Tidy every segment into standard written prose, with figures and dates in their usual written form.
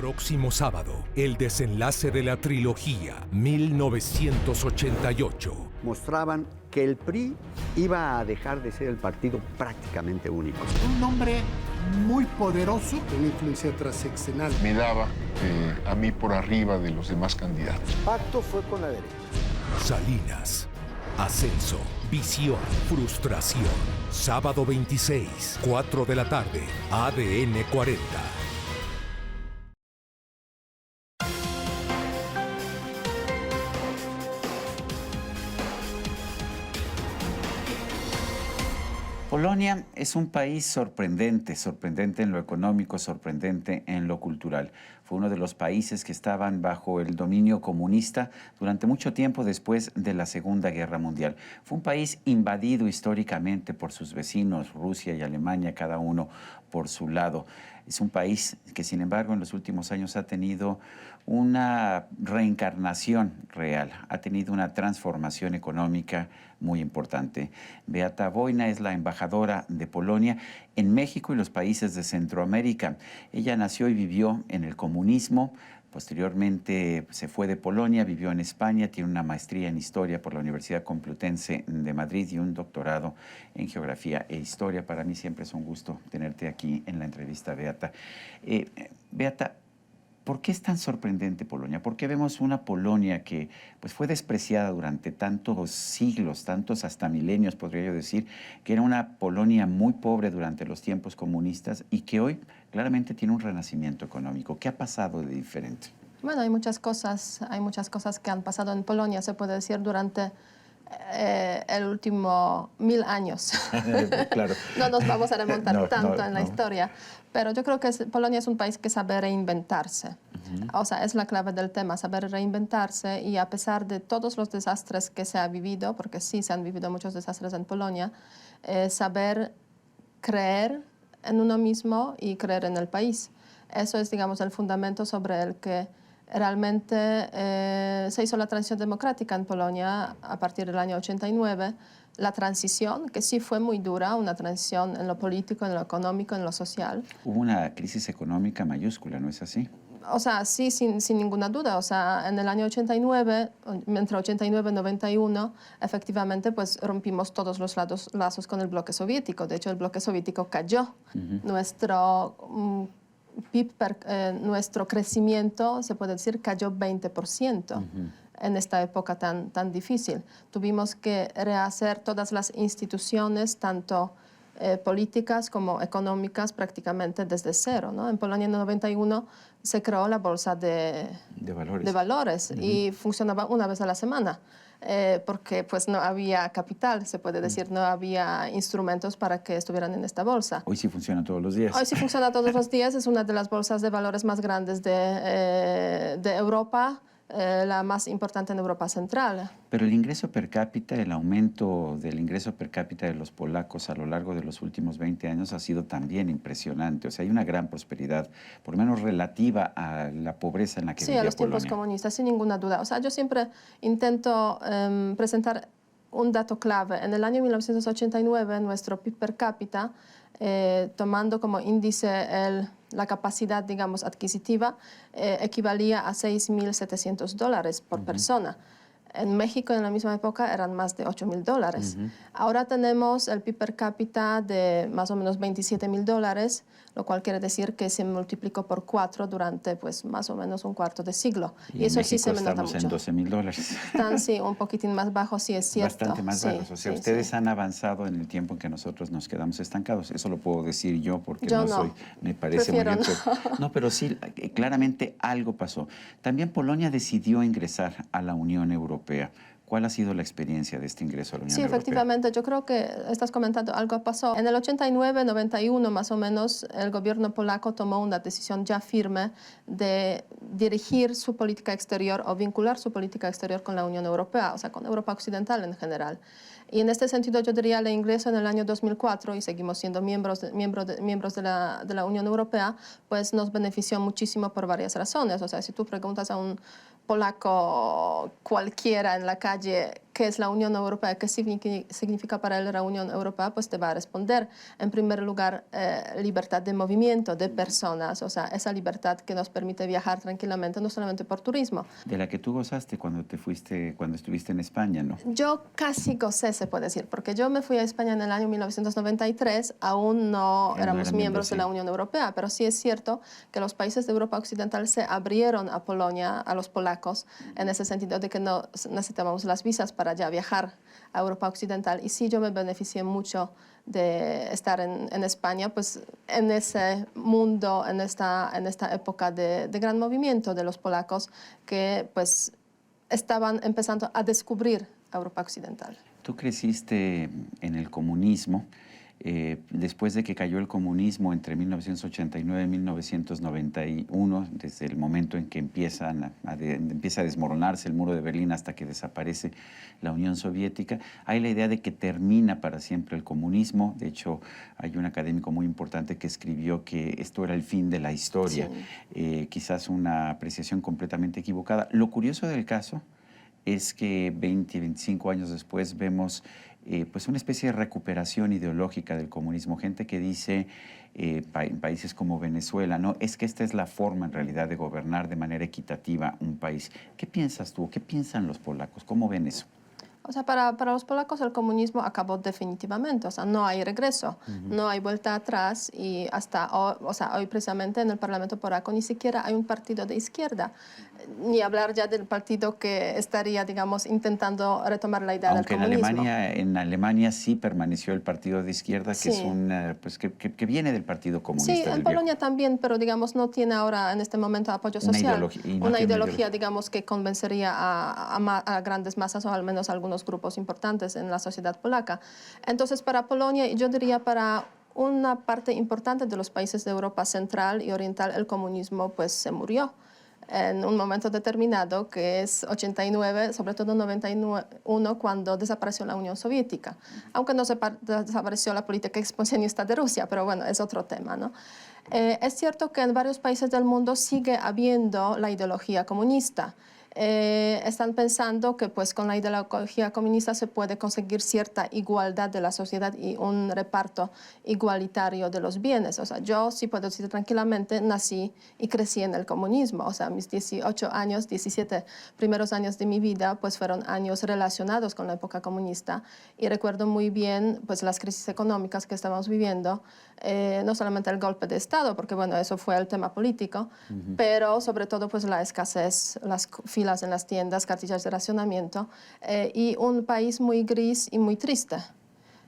Próximo sábado, el desenlace de la trilogía 1988. Mostraban que el PRI iba a dejar de ser el partido prácticamente único. Un hombre muy poderoso, una influencia transeccional. Me daba a mí por arriba de los demás candidatos. Pacto fue con la derecha. Salinas, ascenso, visión, frustración. Sábado 26, 4 de la tarde, ADN 40. Polonia es un país sorprendente, sorprendente en lo económico, sorprendente en lo cultural. Fue uno de los países que estaban bajo el dominio comunista durante mucho tiempo después de la Segunda Guerra Mundial. Fue un país invadido históricamente por sus vecinos, Rusia y Alemania, cada uno por su lado. Es un país que, sin embargo, en los últimos años ha tenido una reencarnación real, ha tenido una transformación económica muy importante. Beata Wojna es la embajadora de Polonia en México y los países de Centroamérica. Ella nació y vivió en el comunismo. Posteriormente se fue de Polonia, vivió en España, tiene una maestría en Historia por la Universidad Complutense de Madrid y un doctorado en Geografía e Historia. Para mí siempre es un gusto tenerte aquí en la entrevista, Beata. Beata, ¿por qué es tan sorprendente Polonia? ¿Por qué vemos una Polonia que pues, fue despreciada durante tantos siglos, tantos hasta milenios, podría yo decir, que era una Polonia muy pobre durante los tiempos comunistas y que hoy claramente tiene un renacimiento económico? ¿Qué ha pasado de diferente? Bueno, hay muchas cosas que han pasado en Polonia, se puede decir, durante el último 1000 años. Claro. No nos vamos a remontar tanto en la historia, pero yo creo que Polonia es un país que sabe reinventarse. O sea, es la clave del tema, saber reinventarse, y a pesar de todos los desastres que se ha vivido, porque sí se han vivido muchos desastres en Polonia, saber creer en uno mismo y creer en el país. Eso es, digamos, el fundamento sobre el que realmente se hizo la transición democrática en Polonia a partir del año 89. La transición, que sí fue muy dura, una transición en lo político, en lo económico, en lo social. Hubo una crisis económica mayúscula, ¿no es así? O sea, sí, sin ninguna duda. O sea, en el año 89, entre 89 y 91, efectivamente, pues rompimos todos los lazos con el bloque soviético. De hecho, el bloque soviético cayó. Nuestro PIB, nuestro crecimiento, se puede decir, cayó 20%. En esta época tan difícil. Tuvimos que rehacer todas las instituciones, tanto políticas como económicas, prácticamente desde cero, ¿no? En Polonia en el 91 se creó la bolsa de valores y funcionaba una vez a la semana. Porque pues no había capital, se puede decir, no había instrumentos para que estuvieran en esta bolsa. Hoy sí funciona todos los días. Hoy sí funciona todos los días, es una de las bolsas de valores más grandes de Europa, la más importante en Europa Central. Pero el ingreso per cápita, el aumento del ingreso per cápita de los polacos a lo largo de los últimos 20 años ha sido también impresionante. O sea, hay una gran prosperidad, por lo menos relativa a la pobreza en la que vivía Polonia. Sí, a los tiempos comunistas, sin ninguna duda. O sea, yo siempre intento presentar un dato clave. En el año 1989, nuestro PIB per cápita, tomando como índice la capacidad, digamos, adquisitiva, equivalía a $6.700 por persona. En México, en la misma época, eran más de $8.000. Ahora tenemos el PIB per cápita de más o menos $27.000, lo cual quiere decir que se multiplicó por 4 durante, pues, más o menos un cuarto de siglo. Y eso sí se me nota mucho. Estamos en $12.000. Están, sí, un poquitín más bajos, sí es cierto. Bastante más bajos. O sea, ustedes han avanzado en el tiempo en que nosotros nos quedamos estancados. Eso lo puedo decir yo porque no soy, me parece muy bien. No, pero sí, claramente algo pasó. También Polonia decidió ingresar a la Unión Europea. ¿Cuál ha sido la experiencia de este ingreso a la Unión Europea? Sí, efectivamente, yo creo que estás comentando, algo pasó. En el 89, 91 más o menos, el gobierno polaco tomó una decisión ya firme de dirigir su política exterior o vincular su política exterior con la Unión Europea, o sea, con Europa Occidental en general. Y en este sentido yo diría el ingreso en el año 2004, y seguimos siendo miembros de la Unión Europea, pues nos benefició muchísimo por varias razones. O sea, si tú preguntas a un polaco cualquiera en la calle qué es la Unión Europea, qué significa para él la Unión Europea, pues te va a responder. En primer lugar, libertad de movimiento de personas, o sea, esa libertad que nos permite viajar tranquilamente, no solamente por turismo. De la que tú gozaste cuando estuviste en España, ¿no? Yo casi gocé, se puede decir, porque yo me fui a España en el año 1993, aún no éramos miembros de la Unión Europea, pero sí es cierto que los países de Europa Occidental se abrieron a Polonia, a los polacos, en ese sentido de que no necesitábamos las visas para ya viajar a Europa Occidental. Y sí, yo me beneficié mucho de estar en España, pues en ese mundo, en esta época de gran movimiento de los polacos que pues estaban empezando a descubrir Europa Occidental. Tú creciste en el comunismo. Después de que cayó el comunismo entre 1989 y 1991, desde el momento en que empieza a desmoronarse el muro de Berlín hasta que desaparece la Unión Soviética, hay la idea de que termina para siempre el comunismo. De hecho, hay un académico muy importante que escribió que esto era el fin de la historia. Sí. Quizás una apreciación completamente equivocada. Lo curioso del caso es que 20, 25 años después vemos pues una especie de recuperación ideológica del comunismo. Gente que dice en países como Venezuela, no, es que esta es la forma en realidad de gobernar de manera equitativa un país. ¿Qué piensas tú? ¿Qué piensan los polacos? ¿Cómo ven eso? O sea, para los polacos el comunismo acabó definitivamente, o sea, no hay regreso, no hay vuelta atrás y hasta hoy, o sea, hoy precisamente en el Parlamento polaco ni siquiera hay un partido de izquierda, ni hablar ya del partido que estaría, digamos, intentando retomar la idea Aunque del comunismo. Aunque en Alemania sí permaneció el partido de izquierda, que es pues que viene del Partido Comunista. Sí, en Polonia también, pero digamos no tiene ahora en este momento apoyo social. Una ideología, digamos, que convencería a grandes masas o al menos a algunos grupos importantes en la sociedad polaca. Entonces, para Polonia, yo diría para una parte importante de los países de Europa Central y Oriental, el comunismo pues se murió en un momento determinado, que es 89, sobre todo 91, cuando desapareció la Unión Soviética. Aunque no desapareció la política expansionista de Rusia, pero bueno, es otro tema, ¿no? Es cierto que en varios países del mundo sigue habiendo la ideología comunista. Están pensando que pues con la ideología comunista se puede conseguir cierta igualdad de la sociedad y un reparto igualitario de los bienes. O sea, yo sí puedo decir tranquilamente, nací y crecí en el comunismo. O sea, mis 18 años, 17 primeros años de mi vida pues fueron años relacionados con la época comunista y recuerdo muy bien pues las crisis económicas que estábamos viviendo, no solamente el golpe de Estado, porque bueno, eso fue el tema político, pero sobre todo pues la escasez, las filas en las tiendas, cartillas de racionamiento y un país muy gris y muy triste.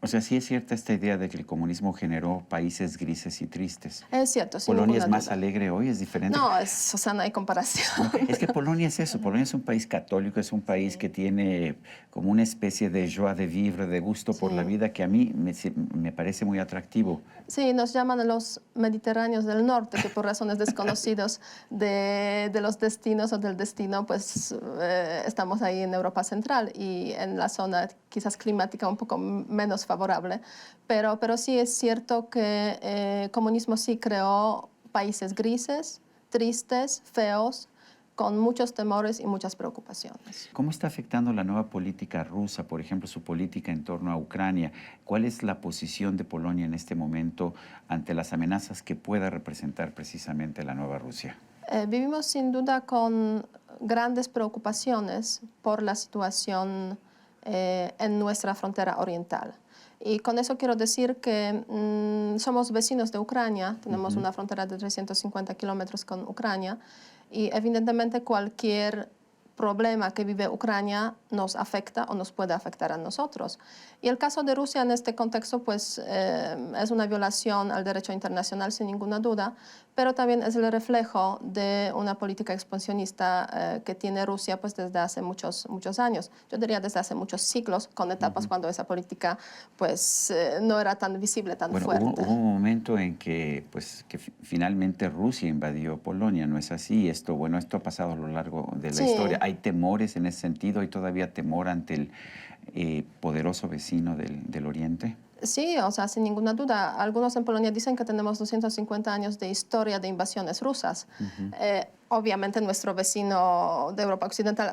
O sea, sí es cierta esta idea de que el comunismo generó países grises y tristes. Es cierto, sin ¿Polonia es más duda. alegre hoy? ¿Es diferente? No, o sea, no hay comparación. No, es que Polonia es eso. Polonia es un país católico, es un país que tiene como una especie de joie de vivre, de gusto por la vida, que a mí me parece muy atractivo. Sí, nos llaman los mediterráneos del norte, que por razones desconocidas de los destinos o del destino, pues estamos ahí en Europa Central y en la zona quizás climática un poco menos favorable, pero sí es cierto que el comunismo sí creó países grises, tristes, feos, con muchos temores y muchas preocupaciones. ¿Cómo está afectando la nueva política rusa, por ejemplo, su política en torno a Ucrania? ¿Cuál es la posición de Polonia en este momento ante las amenazas que pueda representar precisamente la nueva Rusia? Vivimos sin duda con grandes preocupaciones por la situación en nuestra frontera oriental. Y con eso quiero decir que somos vecinos de Ucrania, tenemos una frontera de 350 kilómetros con Ucrania y evidentemente cualquier problema que vive Ucrania nos afecta o nos puede afectar a nosotros. Y el caso de Rusia en este contexto pues es una violación al derecho internacional sin ninguna duda, pero también es el reflejo de una política expansionista que tiene Rusia pues desde hace muchos años. Yo diría desde hace muchos siglos, con etapas cuando esa política pues no era tan visible, tan fuerte. Hubo un momento en que finalmente Rusia invadió Polonia, ¿no es así? Esto ha pasado a lo largo de la historia. ¿Hay temores en ese sentido? ¿Hay todavía temor ante el poderoso vecino del Oriente? Sí, o sea, sin ninguna duda. Algunos en Polonia dicen que tenemos 250 años de historia de invasiones rusas. obviamente nuestro vecino de Europa Occidental,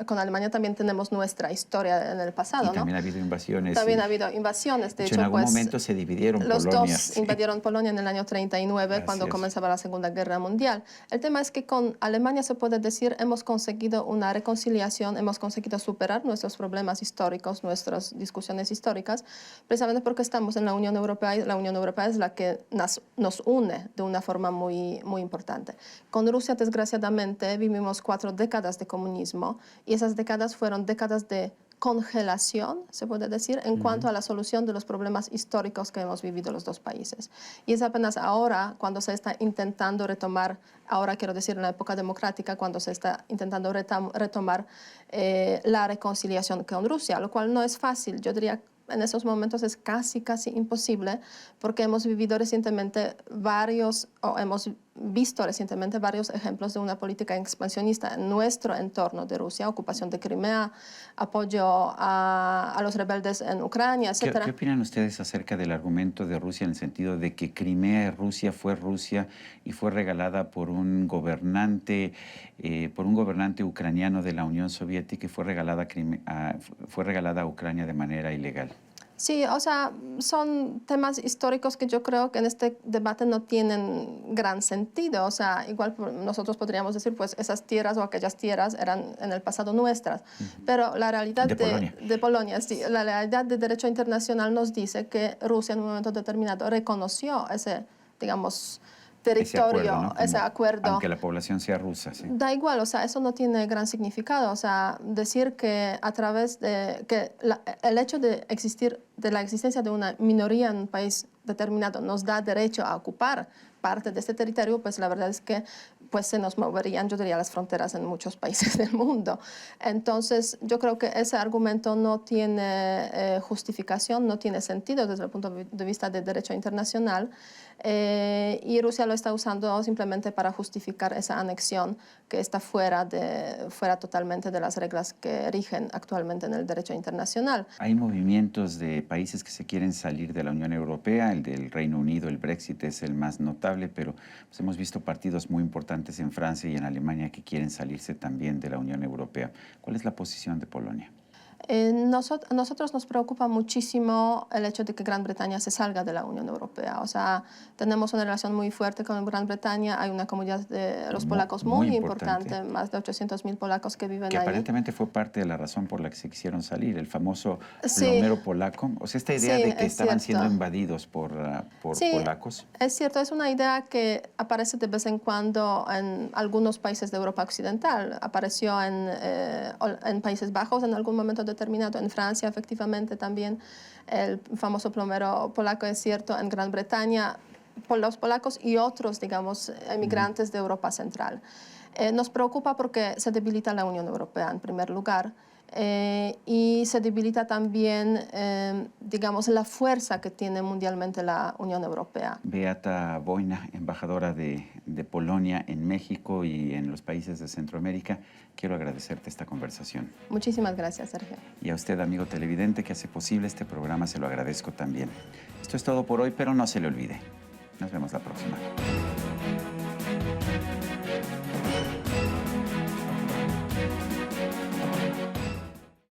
con Alemania también tenemos nuestra historia en el pasado, Y también ha habido invasiones. También ha habido invasiones. De hecho, en algún pues, momento se dividieron los Polonias. dos invadieron Polonia en el año 39, Así cuando es. comenzaba la Segunda Guerra Mundial. El tema es que con Alemania se puede decir hemos conseguido una reconciliación, hemos conseguido superar nuestros problemas históricos, nuestras discusiones históricas, precisamente porque estamos en la Unión Europea, y la Unión Europea es la que nos une de una forma muy, muy importante. Con Rusia, desgraciadamente, vivimos 4 décadas de comunismo y esas décadas fueron décadas de congelación, se puede decir, en cuanto a la solución de los problemas históricos que hemos vivido los dos países. Y es apenas ahora, cuando se está intentando retomar, ahora quiero decir en la época democrática, cuando se está intentando retomar la reconciliación con Rusia, lo cual no es fácil. Yo diría en esos momentos es casi imposible, porque hemos vivido recientemente hemos visto recientemente varios ejemplos de una política expansionista en nuestro entorno de Rusia, ocupación de Crimea, apoyo a los rebeldes en Ucrania, etc. ¿Qué opinan ustedes acerca del argumento de Rusia en el sentido de que Crimea fue Rusia y fue regalada por un gobernante ucraniano de la Unión Soviética y fue regalada a Ucrania de manera ilegal? Sí, o sea, son temas históricos que yo creo que en este debate no tienen gran sentido. O sea, igual nosotros podríamos decir, pues esas tierras o aquellas tierras eran en el pasado nuestras. Pero la realidad de Polonia, sí, la realidad de derecho internacional nos dice que Rusia en un momento determinado reconoció ese, digamos, territorio, ese acuerdo. Aunque la población sea rusa, sí. Da igual, o sea, eso no tiene gran significado. O sea, decir que a través de el hecho de la existencia de una minoría en un país determinado nos da derecho a ocupar parte de este territorio, pues la verdad es que pues se nos moverían, yo diría, las fronteras en muchos países del mundo. Entonces, yo creo que ese argumento no tiene justificación, no tiene sentido desde el punto de vista del derecho internacional, y Rusia lo está usando simplemente para justificar esa anexión que está fuera totalmente de las reglas que rigen actualmente en el derecho internacional. Hay movimientos de países que se quieren salir de la Unión Europea, el del Reino Unido, el Brexit es el más notable, pero pues, hemos visto partidos muy importantes en Francia y en Alemania que quieren salirse también de la Unión Europea. ¿Cuál es la posición de Polonia? A nosotros nos preocupa muchísimo el hecho de que Gran Bretaña se salga de la Unión Europea. O sea, tenemos una relación muy fuerte con Gran Bretaña. Hay una comunidad de los polacos muy importante, más de 800.000 polacos que viven ahí. Que aparentemente fue parte de la razón por la que se quisieron salir, el famoso plomero polaco. O sea, esta idea de que estaban siendo invadidos por polacos. Es cierto, es una idea que aparece de vez en cuando en algunos países de Europa Occidental. Apareció en Países Bajos en algún momento determinado, en Francia efectivamente también el famoso plomero polaco, es cierto, en Gran Bretaña, por los polacos y otros, digamos, emigrantes de Europa Central. Nos preocupa porque se debilita la Unión Europea en primer lugar, y se debilita también, digamos, la fuerza que tiene mundialmente la Unión Europea. Beata Wojna, embajadora de Polonia en México y en los países de Centroamérica, quiero agradecerte esta conversación. Muchísimas gracias, Sergio. Y a usted, amigo televidente, que hace posible este programa, se lo agradezco también. Esto es todo por hoy, pero no se le olvide. Nos vemos la próxima.